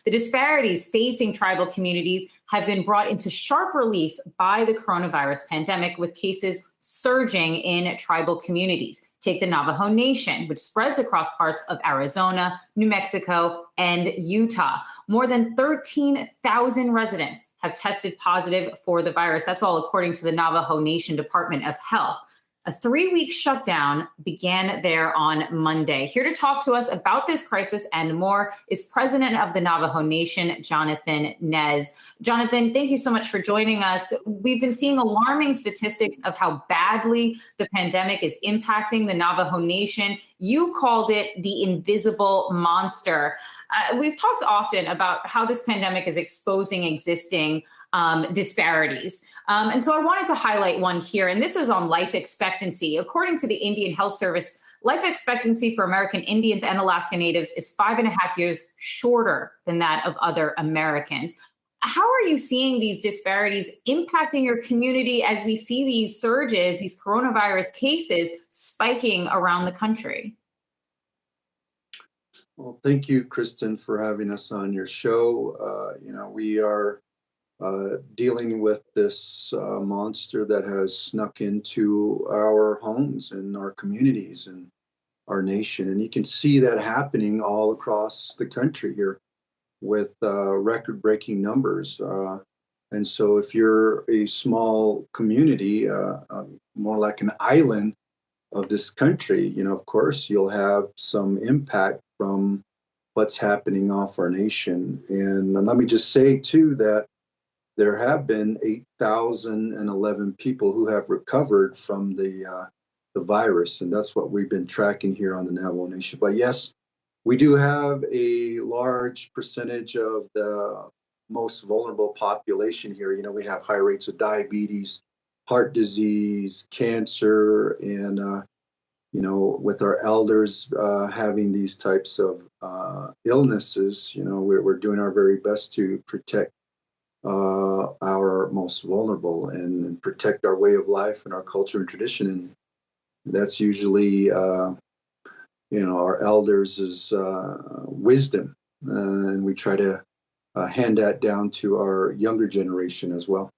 The disparities facing tribal communities have been brought into sharp relief by the coronavirus pandemic, with cases surging in tribal communities. Take the Navajo Nation, which spreads across parts of Arizona, New Mexico, and Utah. More than 13,000 residents have tested positive for the virus. That's all according to the Navajo Nation Department of Health. A 3-week shutdown began there on Monday. Here to talk to us about this crisis and more is President of the Navajo Nation, Jonathan Nez. Jonathan, thank you so much for joining us. We've been seeing alarming statistics of how badly the pandemic is impacting the Navajo Nation. You called it the invisible monster. We've talked often about how this pandemic is exposing existing disparities. And so I wanted to highlight one here, and this is on life expectancy. According to the Indian Health Service, life expectancy for American Indians and Alaska Natives is 5.5 years shorter than that of other Americans. How are you seeing these disparities impacting your community as we see these surges, these coronavirus cases spiking around the country? Well, thank you, Kristin, for having us on your show. We are dealing with this monster that has snuck into our homes and our communities and our nation. And you can see that happening all across the country here with record-breaking numbers. And so if you're a small community, more like an island of this country, of course, you'll have some impact from what's happening off our nation. And let me just say, too, that there have been 8,011 people who have recovered from the virus, and that's what we've been tracking here on the Navajo Nation. But yes, we do have a large percentage of the most vulnerable population here. We have high rates of diabetes, heart disease, cancer, and with our elders having these types of illnesses, we're doing our very best to protect our most vulnerable and protect our way of life and our culture and tradition. And that's usually, our elders' wisdom. And we try to hand that down to our younger generation as well.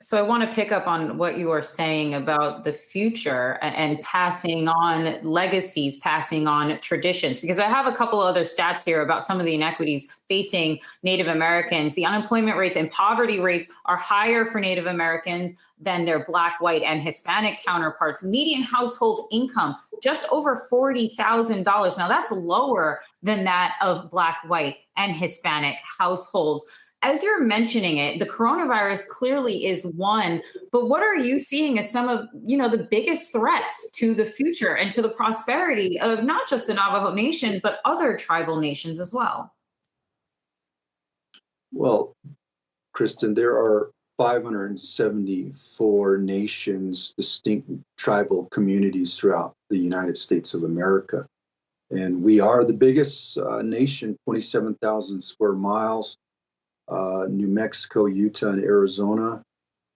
So I want to pick up on what you are saying about the future and passing on legacies, passing on traditions, because I have a couple other stats here about some of the inequities facing Native Americans. The unemployment rates and poverty rates are higher for Native Americans than their Black, white, and Hispanic counterparts. Median household income, just over $40,000. Now that's lower than that of Black, white, and Hispanic households. As you're mentioning it, the coronavirus clearly is one, but what are you seeing as some of, the biggest threats to the future and to the prosperity of not just the Navajo Nation, but other tribal nations as well? Well, Kristin, there are 574 nations, distinct tribal communities throughout the United States of America. And we are the biggest nation, 27,000 square miles. New Mexico, Utah, and Arizona,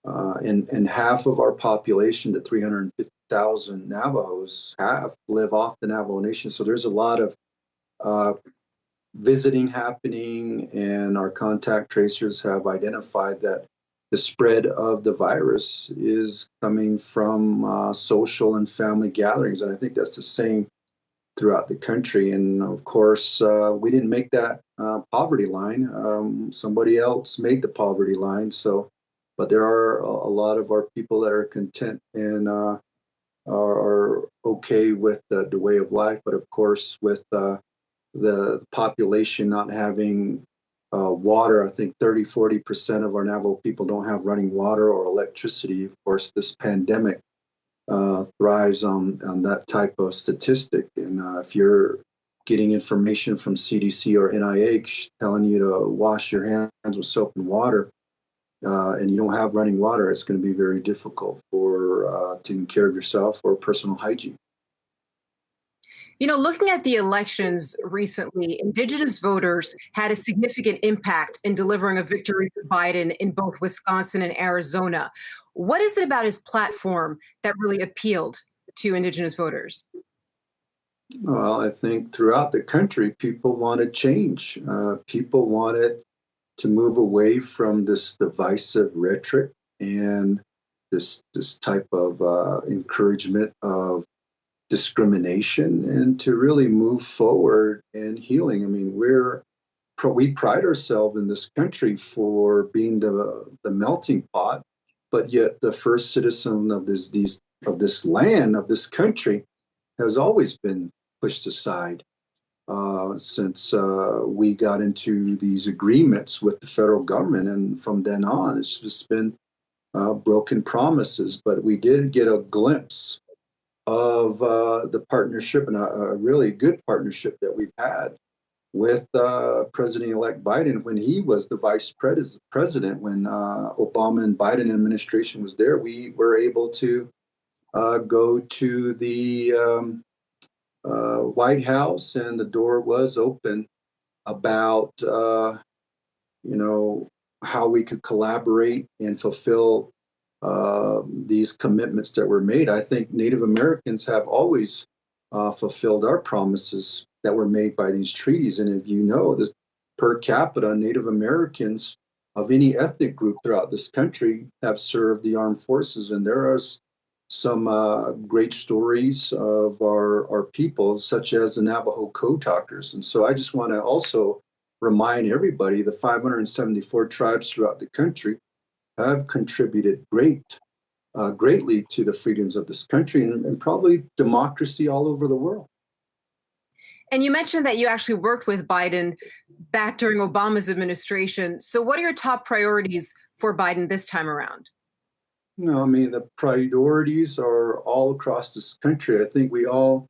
and half of our population, the 350,000 Navajos, live off the Navajo Nation. So there's a lot of visiting happening, and our contact tracers have identified that the spread of the virus is coming from social and family gatherings, and I think that's the same throughout the country. And of course, we didn't make that poverty line. Somebody else made the poverty line. But there are a lot of our people that are content and are okay with the way of life. But of course, with the population not having water, I think 30-40% of our Navajo people don't have running water or electricity. Of course, this pandemic thrives on that type of statistic. And if you're getting information from CDC or NIH telling you to wash your hands with soap and water, and you don't have running water, it's going to be very difficult for taking care of yourself or personal hygiene. Looking at the elections recently, indigenous voters had a significant impact in delivering a victory for Biden in both Wisconsin and Arizona. What is it about his platform that really appealed to indigenous voters? Well, I think throughout the country, people wanted change. People wanted to move away from this divisive rhetoric and this type of encouragement of discrimination, and to really move forward in healing. I mean, we pride ourselves in this country for being the melting pot, but yet the first citizen of this land, of this country, has always been pushed aside since we got into these agreements with the federal government. And from then on, it's just been broken promises. But we did get a glimpse of the partnership, and a really good partnership that we've had with President-elect Biden when he was the vice president. When Obama and Biden administration was there, we were able to go to the White House, and the door was open about how we could collaborate and fulfill these commitments that were made. I think Native Americans have always fulfilled our promises that were made by these treaties. And if you know, the per capita Native Americans of any ethnic group throughout this country have served the armed forces. And there are some great stories of our people, such as the Navajo Code Talkers. And so I just want to also remind everybody the 574 tribes throughout the country have contributed greatly to the freedoms of this country, and probably democracy all over the world. And you mentioned that you actually worked with Biden back during Obama's administration. So what are your top priorities for Biden this time around? I mean, the priorities are all across this country. I think we all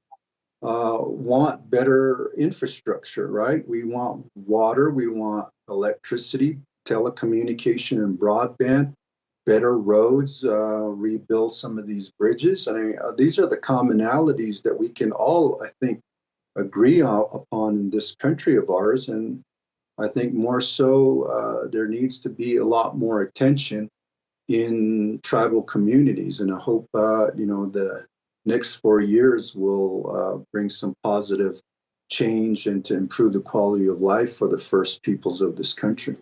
want better infrastructure, right? We want water, we want electricity, telecommunication and broadband, better roads, rebuild some of these bridges. I mean, these are the commonalities that we can all, I think, agree upon in this country of ours. And I think more so, there needs to be a lot more attention in tribal communities. And I hope, the next 4 years will bring some positive change and to improve the quality of life for the first peoples of this country.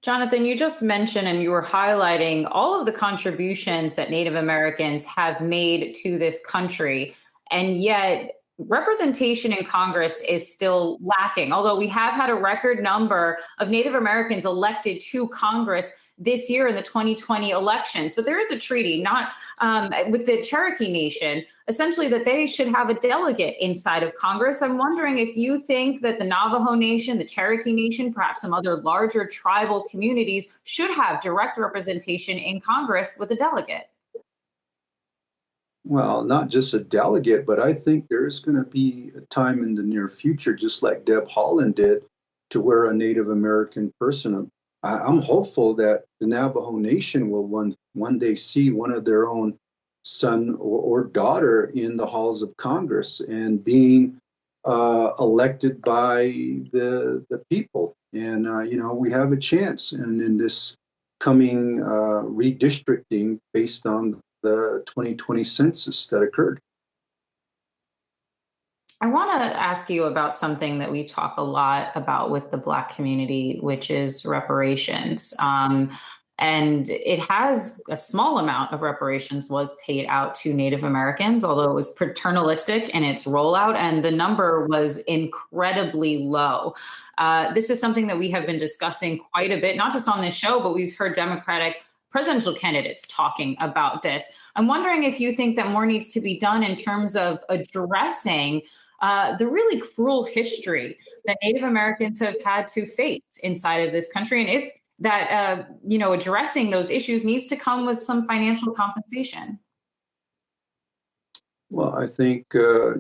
Jonathan, you just mentioned and you were highlighting all of the contributions that Native Americans have made to this country, and yet representation in Congress is still lacking. Although we have had a record number of Native Americans elected to Congress this year in the 2020 elections. But there is a treaty, not with the Cherokee Nation, essentially that they should have a delegate inside of Congress. I'm wondering if you think that the Navajo Nation, the Cherokee Nation, perhaps some other larger tribal communities should have direct representation in Congress with a delegate. Well, not just a delegate, but I think there's going to be a time in the near future, just like Deb Haaland did, to where a Native American person, I'm hopeful that the Navajo Nation will one day see one of their own son or daughter in the halls of Congress and being elected by the people. And, we have a chance in this coming redistricting based on the 2020 census that occurred. I want to ask you about something that we talk a lot about with the Black community, which is reparations. And it has a small amount of reparations was paid out to Native Americans, although it was paternalistic in its rollout, and the number was incredibly low. This is something that we have been discussing quite a bit, not just on this show, but we've heard Democratic presidential candidates talking about this. I'm wondering if you think that more needs to be done in terms of addressing the really cruel history that Native Americans have had to face inside of this country, and if that addressing those issues needs to come with some financial compensation. Well, I think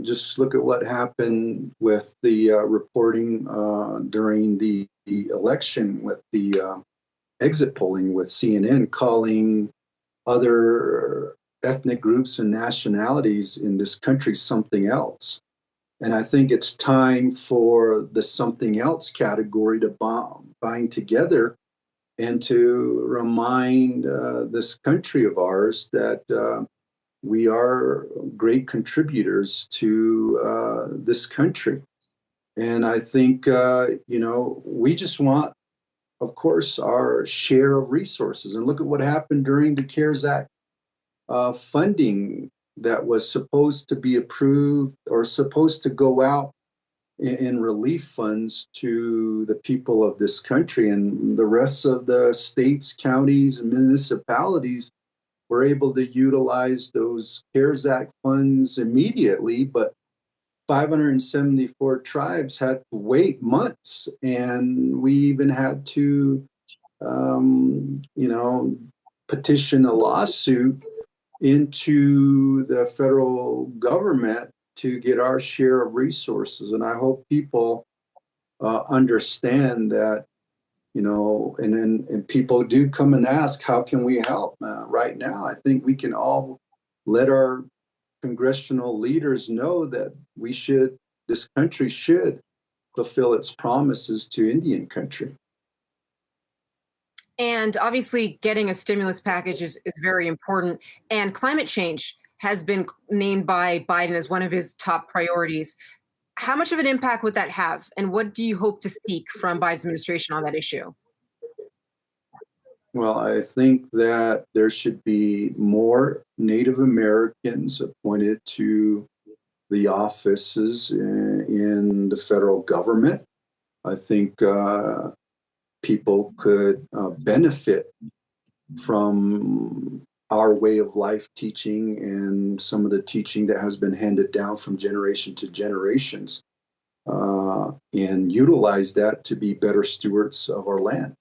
just look at what happened with the reporting during the election with the exit polling with CNN calling other ethnic groups and nationalities in this country something else. And I think it's time for the something else category to bind together and to remind this country of ours that, we are great contributors to this country. And I think, we just want, of course, our share of resources. And look at what happened during the CARES Act funding that was supposed to be approved or supposed to go out in relief funds to the people of this country. And the rest of the states, counties, and municipalities were able to utilize those CARES Act funds immediately, but 574 tribes had to wait months, and we even had to, petition a lawsuit into the federal government to get our share of resources. And I hope people understand that, and people do come and ask, how can we help? Right now, I think we can all let our congressional leaders know that this country should fulfill its promises to Indian country. And obviously, getting a stimulus package is very important. And climate change has been named by Biden as one of his top priorities. How much of an impact would that have? And what do you hope to seek from Biden's administration on that issue? Well, I think that there should be more Native Americans appointed to the offices in the federal government. I think people could benefit from our way of life teaching and some of the teaching that has been handed down from generation to generations, and utilize that to be better stewards of our land.